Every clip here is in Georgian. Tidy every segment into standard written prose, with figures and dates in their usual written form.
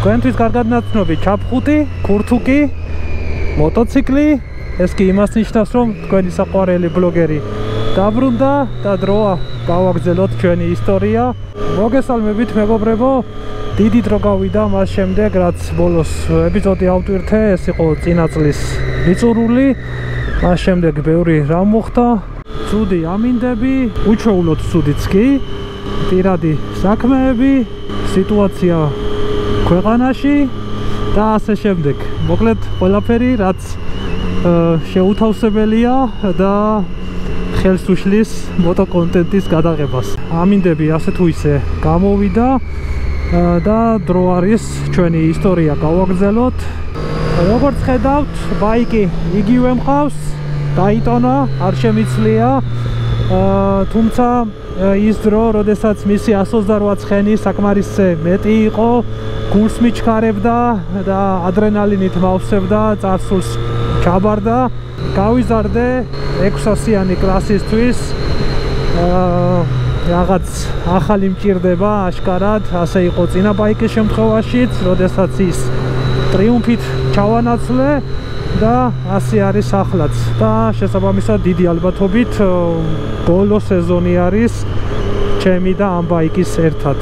თქვენთვის კარგად ნაცნობი ჩაფხუტი, ქურთუკი, მოტოციკლი, ეს კი იმას ნიშნავს, რომ თქვენი საყვარელი ბლოგერი დაბრუნდა და დროა გავაგრძელოთ ჩვენი ისტორია. მოგესალმებით მეგობრებო, დიდი დრო გავიდა მას შემდეგ, რაც ბოლოს ეპიზოდი ავტვირთე, ეს იყო წინა წლის მიწურული. მას შემდეგ ბევრი რამ მოხდა, ცუდი ამინდები, უჩვეულოდ ცუდიც კი, პირადი საქმეები, სიტუაცია ქვეყანაში და ასე შემდეგ. მოკლედ ყველაფერი, რაც შეუთავსებელია და ხელს უშლის მოტოკონტენტის გადაღებას. ამინდები ასე თუ ისე გამოვიდა და დრო არის ჩვენი ისტორია გავაგრძელოთ. როგორც ხედავთ, ბაიკი იგივე მყავს, დაიტონა, არ შემიცლია, თუმცა ის დრო, როდესაც მისი 128 ცხენი საკმარისზე მეტი იყო, გულს მიჩქარებდა და ადრენალინით მავსებდა, წარსულს ჩაბარდა. გავიზარდე 600-იანი კლასისთვის, რაღაც ახალი მჭირდება აშკარად, ასე იყო წინა ბაიკის შემთხვევაშიც, როდესაც ის ტრიუმფით ჩავანაცვლე და ასე არის ახლაც და შესაბამისად დიდი ალბათობით ბოლო სეზონი არის ჩემი და ამ ბაიკის ერთად.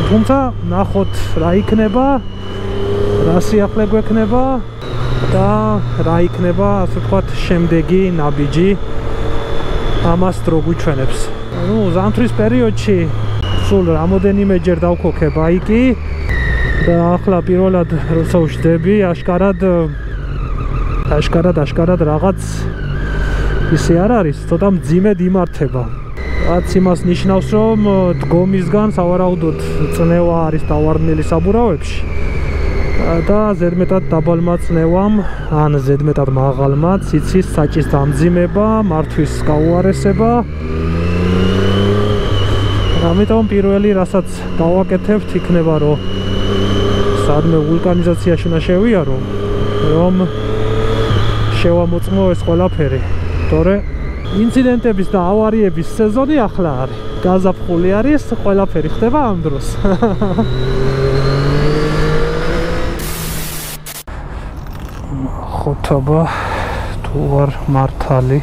თუმცა ნახოთ რა იქნება, რა სიახლე გვექნება და რა იქნება, ასე ვთქვათ, შემდეგი ნაბიჯი ამას დრო გვიჩვენებს. ზამთრის პერიოდში სულ რამოდენიმეჯერ დავქოქე ბაიკი და ახლა პირველად როცა ვშდები, აშკარად რაღაც ისე არ არის, ცოტა მძიმედ იმართება. რაც იმას ნიშნავს, რომ დგომისგან სავარაუდოდ წნევა არის დავარდნილი საბურავებში და ზედმეტად დაბალმა წნევამ ან ზედმეტად მაღალმა ციცის საჭის დამძიმება, მართვის გაუარესება. ამიტომ პირველი რასაც დავაკეთებთ იქნება, რომ სადმე ვულკანიზაციაში უნდა შევიარო, რომ შევამოწმო ეს ყველაფერი. თორე ინციდენტების და ავარიების სეზონი ახლა არის. გაზაფხული არის, ყველაფერი ხდება ამ დროს. ხოთაბა თუ არ მართალი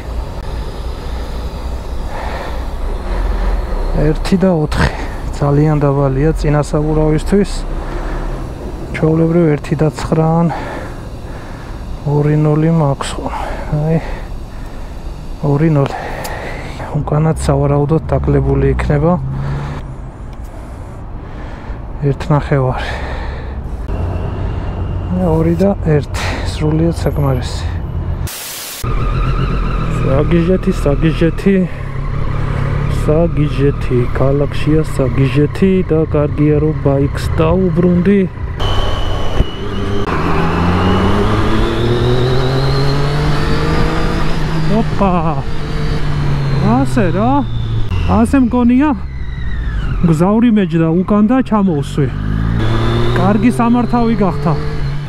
1 და 4 ძალიან დაბალია წინა საბურავისთვის. ჩვეულებრივ 1 და 9 2-0 მაქვს. აი 2-0. უკანაც სავარაუდოდ დაკლებული იქნება 1.5. 2 და 1. სრულიად საკმარისი. საგიჟეთი, ქალაქშია საგიჟეთი და კარგია რომ ბაიკს დაუბრუნდი. ოპა! ასე რა? ასე მგონია? გზავრი მეჯდა უკან და ჩამოვსვი. კარგი სამართავი გახდა.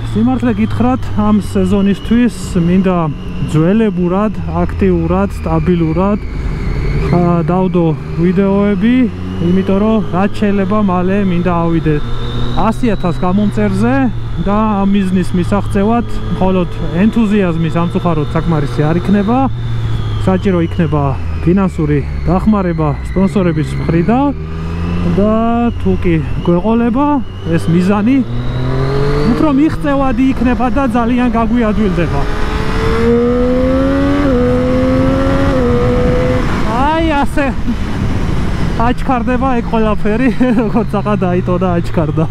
სიმართლე გითხრათ, ამ სეზონისთვის მინდა ძველებურად, აქტიურად, სტაბილურად დავდო ვიდეოები, იმიტომ რომ რაც შეიძლება მალე მინდა ავიდე 100,000 გამომწერზე და ამ მიზნის მისაღწევად მხოლოდ ენთუზიაზმის სამწუხაროდ საკმარისი არ იქნება. საჭირო იქნება ფინანსური დახმარება სპონსორების მხრიდან და თუ კი გვეყოლება ეს მიზანი უფრო მიღწევადი იქნება და ძალიან გაგვიადვილდება. აი ასე აჩქარდება ეგ ყველაფერი, როგორც ახლა დაიტონა აჩქარდა.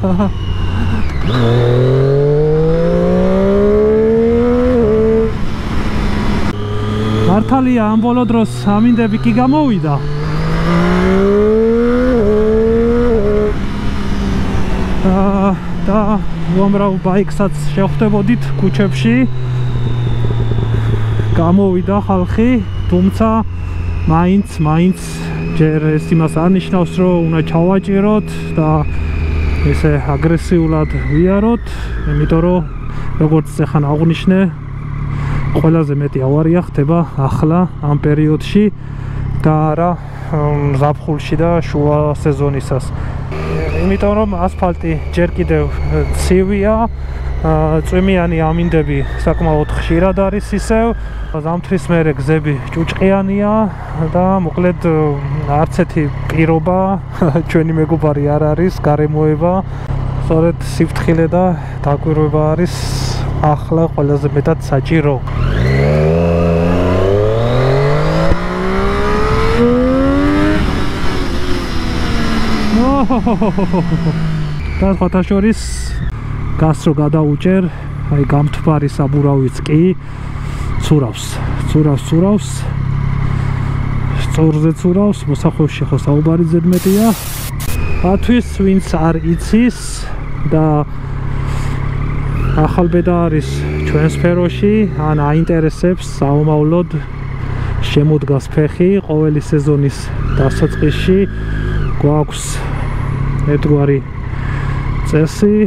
მართალია ამ ბოლო დროს ამინდები კი გამოვიდა. და უამრავ ბაიკსაც შევხვდებოდით ქუჩებში. გამოვიდა ხალხი, თუმცა მაინც ჯერ ეს იმას არ ნიშნავს, რომ უნდა ჩავაჭიროთ და ესე აგრესიულად ვიაროთ, იმიტომ რომ როგორც ახლა აღვნიშნე, ყველაზე მეტი ავარია ხდება ახლა ამ პერიოდში და არა ზაფხულში და შუა სეზონისას. იმიტომ რომ ასფალტი ჯერ კიდევ ცივია, წვიმიანი ამინდები საკმაოდ ხშირად არის ისევ, ზამთრის მერე გზები ჭუჭყიანია და მოკლედ არც ერთი პირობა ჩვენი მეგობარი არ არის, გარემოება, სწორედ სიფრთხილე და დაკვირვება არის ახლა ყველაზე მეტად საჭირო. და სხვათა შორის გასწრო გადაუჭერ, აი გამთბარი საბურავიც კი ცურავს, სწორზე ცურავს, მოსახვევში ხო საუბარი ზედმეტია. ათვის ვინც არ იცის და ახალბედა არის ჩვენ სფეროში, ან აინტერესებს საომავლოდ შემოდგას ფეხი ყოველი სეზონის დასაწყისში, გვაქვს ერთგვარი წესი,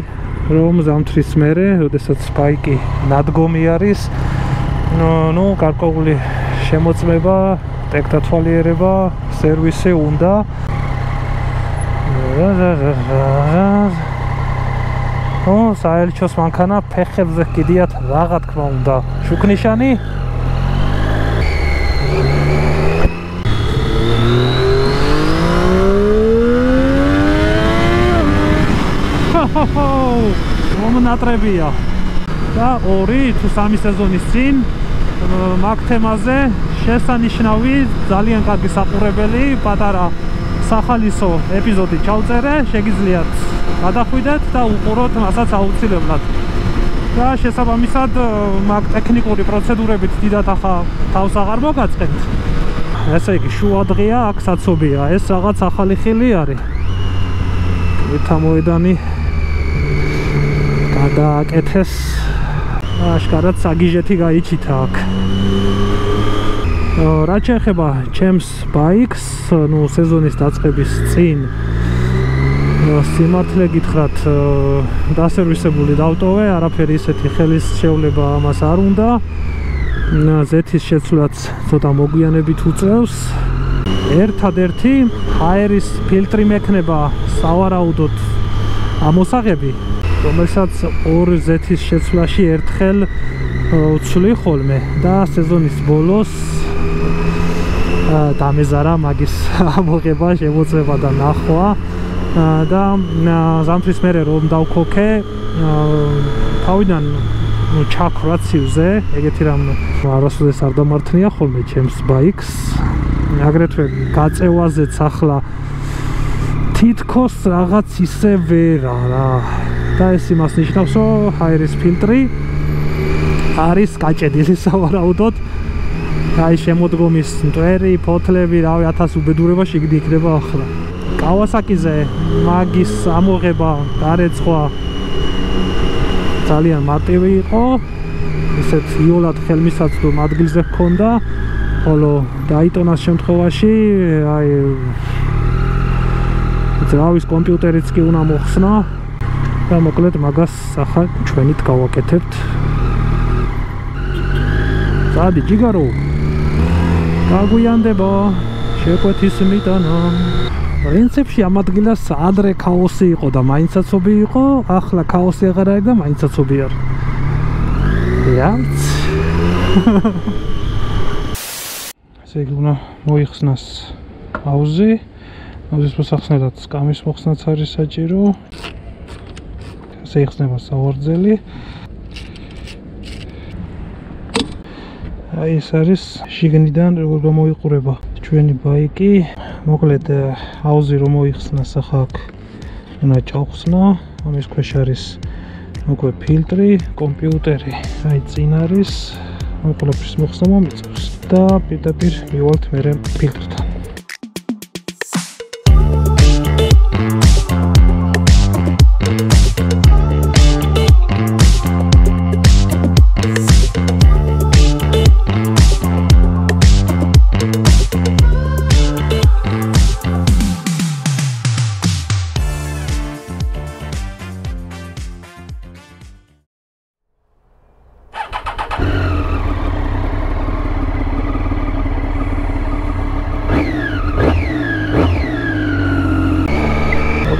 რომ ზამთრის მერე, როდესაც ბაიკი ნადგომი არის, გარკვეული შემოწმება, ტექდათვალიერება, სერვისი უნდა. საელჩოს მანქანა ფეხებზე კიდიათ რაღა თქმა უნდა. შუქნიშანი? მომნატრებია და 2 თუ 3 სეზონის წინ მაგ თემაზე შესანიშნავი ძალიან კარგი საყურებელი პატარა სახალისო ეპიზოდი ჩავწერე, შეგიძლიათ გადახვიდეთ და უყუროთ მასაც აუცილებლად. და შესაბამისად მაგ ტექნიკური პროცედურებით დიდად ახლა თავს აღარ მოგაწყენთ. ესე იგი შუა დღეა, აქ საცობია, ეს რაღაც ახალი ხილი არის. ვითამოედანი გადააკეთეს, აშკარად საგიჟეთი გაიჩითა აქ. რაც შეეხება ჩემს ბაიკს, სეზონის დაწყების წინ სიმართლე გითხრათ, დასერვისებული დავტოვე, არაფერი ისეთი ხელის შევლება ამას არ უნდა. ზეთის შეცვლაც ცოტა მოგვიანებით უწევს. ერთადერთი ჰაერის ფილტრი მექნება სავარაუდოდ ამოსაღები, რომელსაც 2 ზეთის შეცვლაში ერთხელ ვცვლი ხოლმე და სეზონის ბოლოს დამეზარა მაგის ამოღება, შემოწმება და ნახვა და ზამთრის მერე რომ დავქოქე, თავიდან ჩაქვრა ცივზე, ეგეთი რამ არასოდეს არ დამართნია ხოლმე ჩემს ბაიკს. აგრეთვე გაწევაზეც ახლა თითქოს რაღაც ისე ვერა რა. და ეს იმას ნიშნავს, რომ ჰაერის ფილტრი არის გაჭედილი სავარაუდოდ. აი შემოდგომის მტვერი, ფოთლები, რავი 1000 უბედურება შიგნით იქნება ახლა. კავასაკიზე მაგის ამოღება, გარეცხვა ძალიან მარტივი იყო. ისეთ იოლად ხელმისაწვდომ ადგილზე ჰქონდა, ხოლო დაიტონას შემთხვევაში აი ძრავის კომპიუტერიც კი უნდა მოხსნა და მოკლედ მაგას ახლა ჩვენით გავაკეთებთ. წადი ჯიგარო, გაგვიანდება შეკვეთის მიტანა. პრინციპში ამ ადგილას ადრე ქაოსი იყო და მაინცაცობი იყო, ახლა ქაოსი აღარ არის და მაინცაცობი არის. რაც ესე იგი უნდა მოიხსნას აუზი. აუზის მოსახსნელად სკამის მოხსნაც არის საჭირო. ესე იხსნება სავარძელი. აი ეს არის შიგნიდან როგორ გამოიყურება ჩვენი ბაიკი. მოკლედ აუზი რომ მოიხსნას, ახლა აქ უნდა ჩავხსნა. ამის ქვეშ არის უკვე ფილტრი, კომპიუტერი. აი წინ არის, ყველაფრის მოხსნა მომიწევს და პირდაპირ მივალთ მერე ფილტრთან.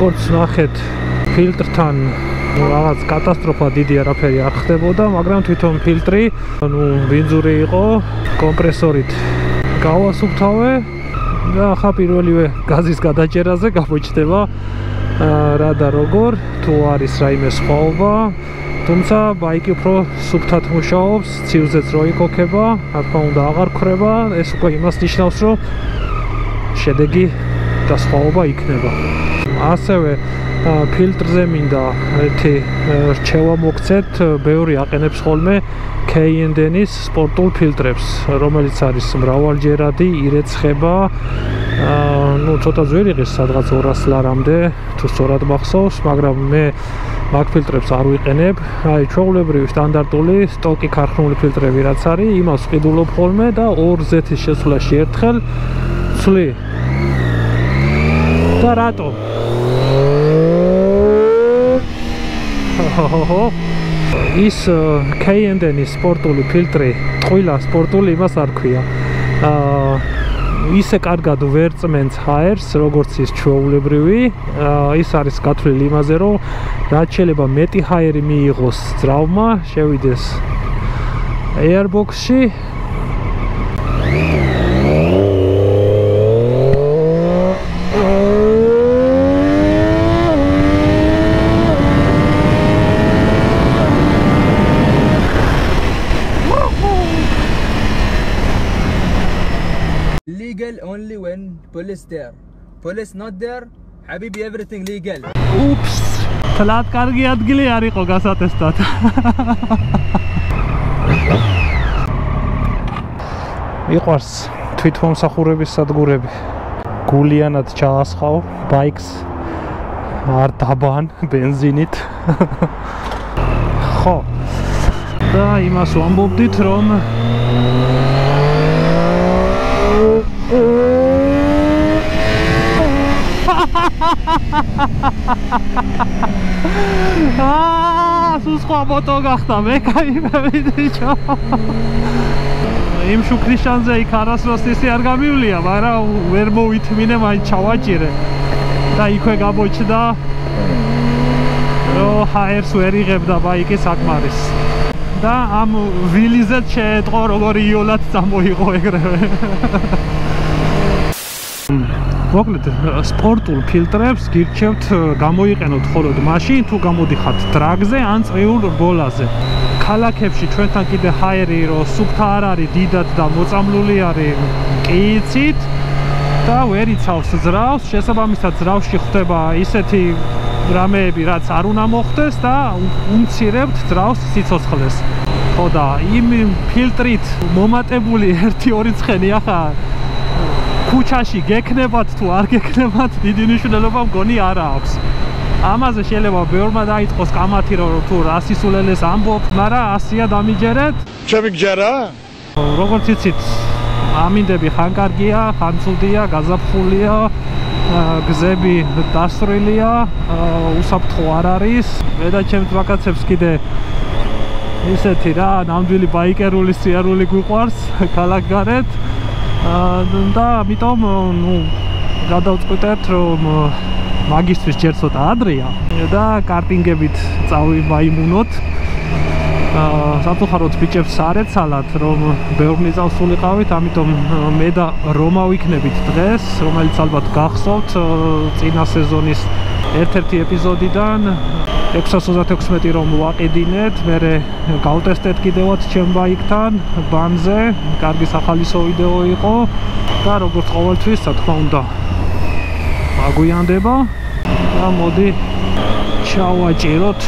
როგორც ნახეთ, ფილტრთან რაღაც კატასტროფა დიდი არაფერი არ ხდებოდა, მაგრამ თვითონ ფილტრი, ბენზური იყო, კომპრესორით გავასუფთავე და ახლა პირველივე გაზის გადაჭერაზე გამოჩნდება რა და როგორ, თუ არის რაიმე სხვაობა, თუმცა ბაიკი უფრო სუფთად მუშაობს, ცივლზეც რო იქოქება, რა თქმა უნდა აღარ ქრება, ეს უკვე იმას ნიშნავს, რომ შედეგი და სხვაობა იქნება. ასევე ფილტრზე მინდა ერთი რჩევა მოგცეთ, ბევრი აყენებს ხოლმე K&N-ის სპორტულ ფილტრებს, რომელიც არის მრავალჯერადი, ირეცხება, ცოტა ძველი ღირს სადღაც 200 ლარამდე, თუ სწორად მახსოვს, მაგრამ მე მაგ ფილტრებს არ ვიყენებ. აი, ჩვეულებრივი სტანდარტული სტოკი ქარხნული ფილტრები რაც არის, იმას ვყიდულობ ხოლმე და 2 ზეთის შესვლაში ერთხელ ვცვლი. და რატო? ის K&N-ის სპორტული ფილტრი, ტყუილა სპორტული იმას არ ქვია. ისე კარგად ვერ წმენს ჰაერს, როგორც ის ჩვეულებრივი. ის არის გათვლილი იმაზე, რომ რაც შეიძლება მეტი ჰაერი მიიღოს ძრავმა, შევიდეს airbox-ში. Legal only when police there. Police not there, habibi everything legal. Oops. თლად კარგი ადგილი არ იყო გასატესტად. მიყვარს თვითმომსახურების სადგურები. გულიანად ჩაასხავ ბაიკს არ დაბან ბენზინით. ხო. და იმას ვამბობდით, რომ სუსხვა მოტო გახდა, მე კაიფები დიჭო. იმ შუქრიშანზე იქ არასდროს ისე არ გამივლია, მაგრამ ვერ მოვითმინე, მაინც ჩავაჭირე და იქვე გამოჩნდა, რომ ჰაერს ვერ იღებდა ბაიკი საკმარის. და ამ ვილიზეც შეეტყო, როგორი იოლად წამოიღო ეგრევე. მოკლედ, სპორტულ ფილტრებს გირჩევთ გამოიყენოთ მხოლოდ მაშინ, თუ გამოდიხართ დრაგზე ან წრიულ რბოლაზე. ქალაქებში ჩვენთან კიდე ჰაერი რო სუფთა არ არის, დიდად და მოწამლული არის, კი იცით და ვერ იცავს ძრავს, შესაბამისად ძრავში ხდება ისეთი რამეები, რაც არ უნდა მოხდეს და უმცირებთ ძრავს სიცოცხლეს. ხო და იმ ფილტრით მომატებული 1-2 ცხენი ახლა ქუჩაში გექნებათ თუ არ გექნებათ, დიდი მნიშვნელობა მგონი არ აქვს. ამაზე შეიძლება ბევრმა დაიწყოს კამათი, რომ თუ რა სისულელეს ამბობ, მაგრამ ასია დამიჯერეთ. ჩემი გჯერა? როგორც იცით, ამინდები ხან კარგია, ხან ცუდია, გაზაფხულია, გზები დასრილია, უსაფრთხო არ არის. მე და ჩემს ვაკაცებს კიდე ისეთი რა, ნამდვილი ბაიკერული სიარული გვიყვარს ქალაქგარეთ. და ამიტომ გადავწყვიტეთ, რომ მაგისტრის ჯერ ცოტა ადრეა და კარტინგებით წავიმაიმუნოთ. სამწუხაროდ ბიჭებს არ ეცალათ, რომ ბევრი წავსულიყავით, ამიტომ მე და რომა ვიქნებით დღეს, რომელიც ალბათ გახსოვთ წინა სეზონის ერთ-ერთი ეპიზოდიდან 636 რომ ვაყიდინეთ, მერე გავტესტეთ კიდევაც ჩემ ბაიკთან, ბანზე, კარგი სახალისო ვიდეო იყო და როგორც ყოველთვის, რა თქმა უნდა, მაგვიანდება და მოდი ჩავაჭიროთ.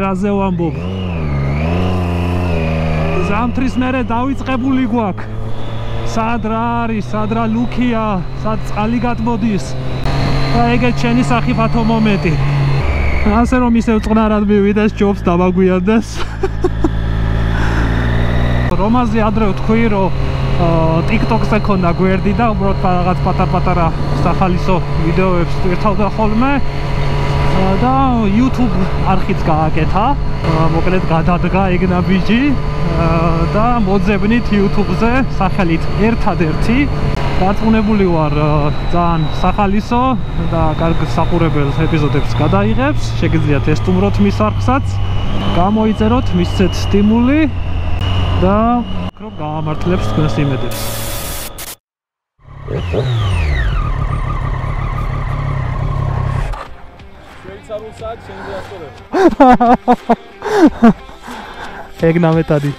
რაზე ვამბობ. ზამთრის მერე დავიწყებული გვაქვს. სად რა არის, სად რა ლუქია, სად წყალი გადმოდის. და ეგეც შენი სახიფათო მომენტი. ასე რომ ისევ წყნარად მივიდეს, ჯობს დავაგვიანდეს. რომაზე ადრე ვთქვი, რომ TikTok-ზე ქონდა გვერდი და უბრალოდ რაღაც პატარ-პატარა სახალისო ვიდეოებს ვერთავდა ხოლმე და YouTube არხიც გააკეთა. მოკლედ გადადგა ეგნა ბიჭი და მოძებნით YouTube-ზე სახელით ერთადერთი. დარწმუნებული ვარ, ძალიან სახალისო და კარგ საყურებელ ეპიზოდებს გადაიღებს. შეგიძლიათ ესტუმროთ მის არხსაც, გამოიწეროთ, მისცეთ სტიმული და რომ გაამართლებს თქვენს იმედებს. შეიცარულ საათს შენზე ასწორებ. ეგნა მეტადი.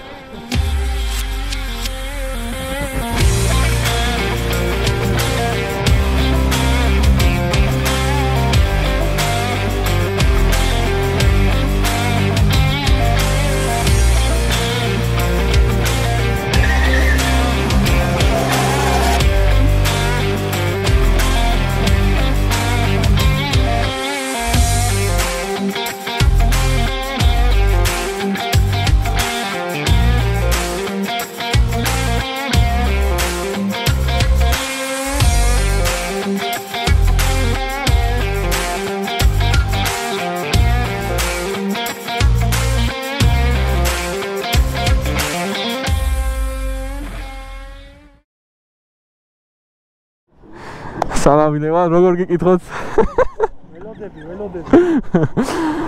სალამი ლევან, როგორ გიკითხოთ? ველოდები.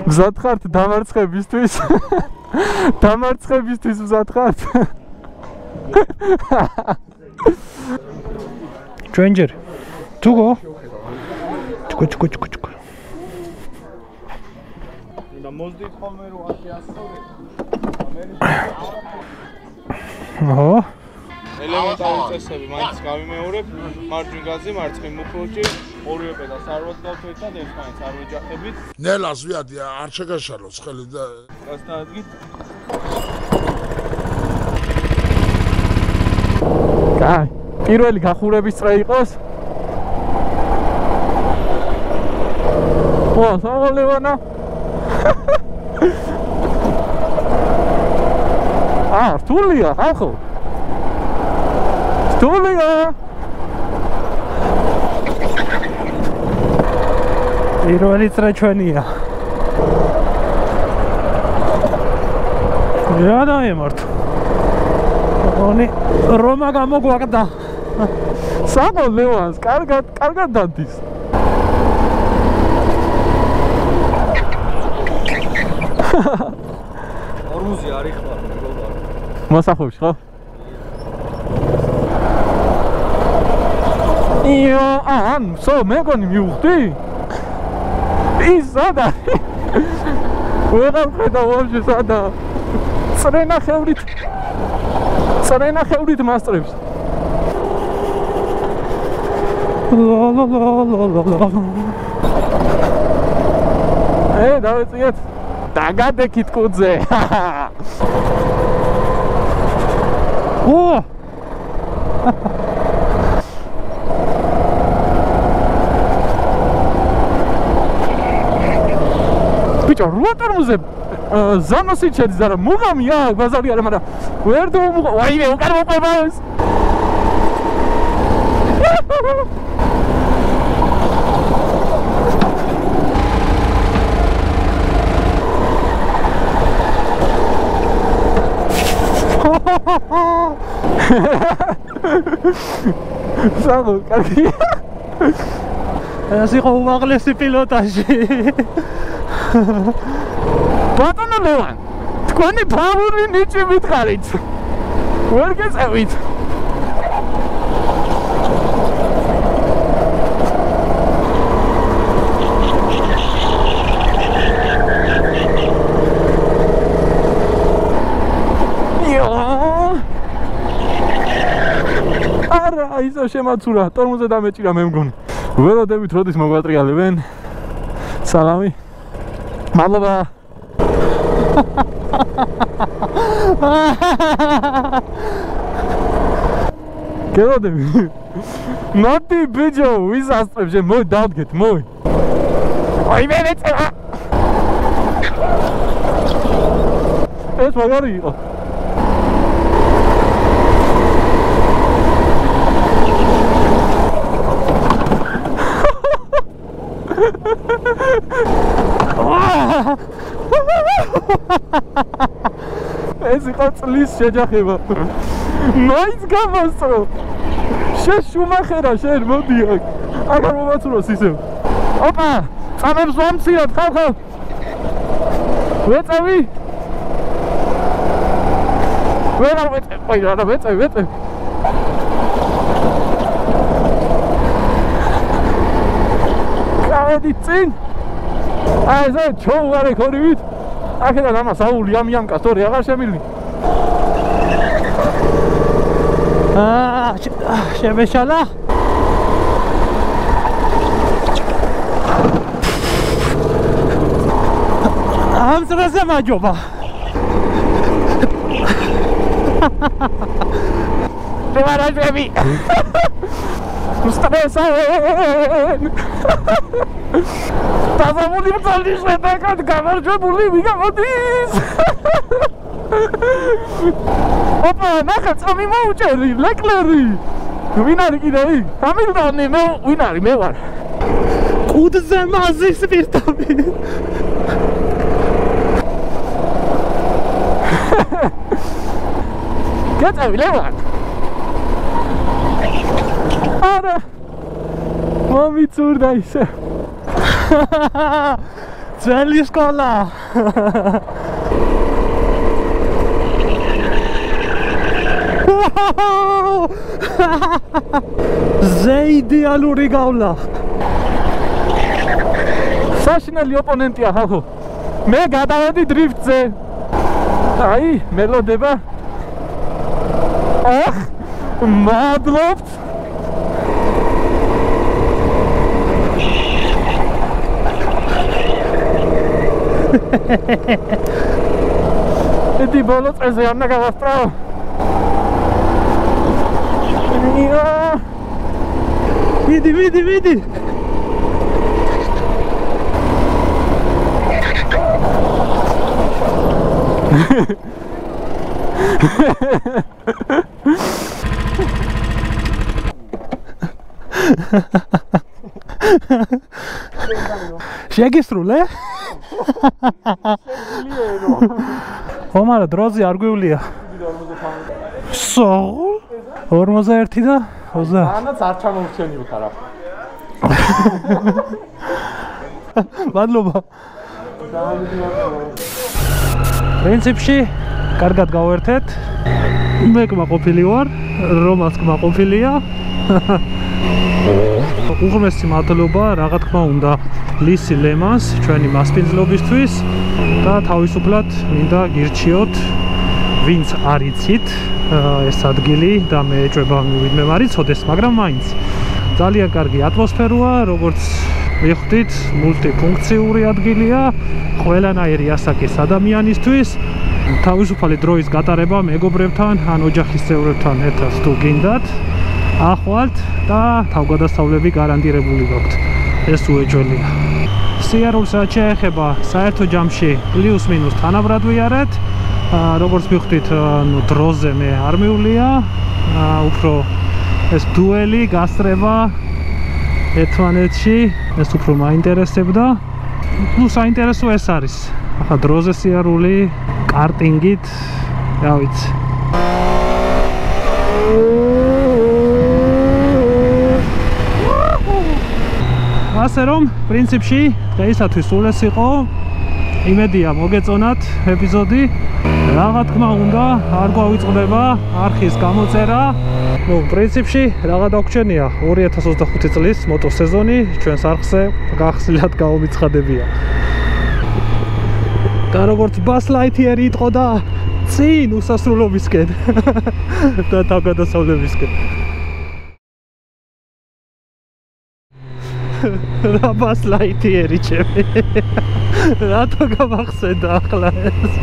მზად ხართ დამარცხებისთვის? დამარცხებისთვის მზად ხართ? Stranger. Tugo. Чуко. და მოძდით ხოლმე რომ ასე ასწორებ. აჰა. ელემენტარული წესები მაინც გავიმეორებ, მარჯვენ გაზი, მარცხნივ მუქროჭი, ორივე პედალს არ ვადგავთ და ერთმანეთს არ ვეჯახებით. ნელას ვიადი, არ შეგაშალოს ხელი და გასტაადგით. კაი, პირველი გახურების წრე იყოს. საღოლევანა. რთულია, ხალხო. რთულია. პირველი წრე ჩვენია. რა დაემართ? ონი რომა გამოგვაყდა. საღოლევანს კარგად დადის. ორმუზი არის ხარ, მეგობრებო. მოსახებში ხო? მეგონი მივხვდი? ის სადა? ვეღარ ხედავ ვაფშე სადა? წრენახევრით მასწრებს. დავეწიეთ. დაგადექით კუძე. ბიჭო, როტორმუზე ზანოსი შედის და მუღამია, ბაზარი არა, მაგრამ ვერ დავმუღა. ვაიმე, უკან მოყვება ეს. საღო, კარგი. ეს იყო უმაღლესი პილოტაჟი. ბატონო ლევან, თქვენი ფავორი ნიჭი მითხარით. ვერ გეწევით. ისო შემაცურა, ტორმოზე დამეჭირა მე მგონი. ველოდებით როდის მოგვატრიალებენ. სალამი. მადლობა. გელოდები. ნოტი ბიჭო, ვიზასწრებს, მოი დავდგეთ, მოი. აი მე მეწევა. ეს მაგარი იყო. ეს იყო წლის შეჯახება. მაინც გამოსწრო. შეშუმახერა შენ მოდი აქ. აგარ მომაცუროს ისევ. ოპა, წამებს ვამციოთ ხალხო. ვეწევი. ვეღარ ვეწევ, აი რა ვეწევ. კავედი წინ. აი ეს ჩოუარე ხორივით. აქედან ამას აული ამიანკა სწორი აღარ შემილი. შემეშალა. ამ წრეზე მაჯობა. დევარაჟები. Устаресен. Тазамული მწალდი შედაკად გამარჯვებული ვიგამოდის. ოპა, ნახე წამი მოუჭერი, ლეკლერი. ვინ არის კიდე? ჰამილტონი, ვინ არის? მე ვარ. კუდზე მაზის პირდაპირ. გაწევი ლევან. არა. მომიწურდა ისე. ძველი სკოლა. ზე იდეალური გავლა. საშინელი ოპონენტია ხალხო. მე გადავედი დრიფტზე. აი, მელოდება. აჰ, მადლობთ. Эти болот эзе амна гавастрао. Види. შეგისრულე? ხომარა დროზე არ გვივლია. 41 და 20. ანაც არ ჩამოვჩენიოთ არა. მადლობა. პრინციპში კარგად გავერთეთ. მე კმაყოფილი ვარ, რომაც კმაყოფილია. უღრმესი მადლობა, რა თქმა უნდა, ლისი ლემანს ჩვენი მასპინძლობისთვის და თავისუფლად მინდა გირჩიოთ, ვინც არ იცით ეს ადგილი და მე ეჭვება ვინმე მარიცოდეს, მაგრამ მაინც ძალიან კარგი ატმოსფეროა, როგორც მიხვდით, მულტიფუნქციური ადგილია, ყველანაირი ასაკის ადამიანისთვის. თავისუფალი დროის გატარება მეგობრებთან ან ოჯახის წევრებთან ერთად თუ გინდათ, ახვალთ და თავგადასავლები გარანტირებული გაქვთ. ეს უეჭველია. სიარულს რაც შეეხება, საერთო ჯამში პლუს მინუს თანაბრად ვიარეთ. როგორც მიხვდით, დროზე მე არ მივლია, უფრო ეს დუელი, გასწრება ერთმანეთში, ეს უფრო მაინტერესებდა. ნუ საინტერესო ეს არის. ახლა დროზე სიარული, კარტინგით, რა ვიცი. ასე რომ, პრინციპში დღეისათვის სულ ეს იყო. იმედია მოგეწონათ ეპიზოდი. Რაღაც თქმა უნდა, არ გვავიწყდება არხის გამოწერა. ნუ, პრინციპში, რაღა დაგვრჩენია 2025 წლის მოტოსეზონი ჩვენს არხზე გახსნილად გამომიცხადებია. და როგორც ბას ლაითიერი იტყო და წინ უსასრულობისკენ და თავგადასავლებისკენ. რა ბას ლაითიერი ჩემი. რატო გამახსენდა ახლა ეს?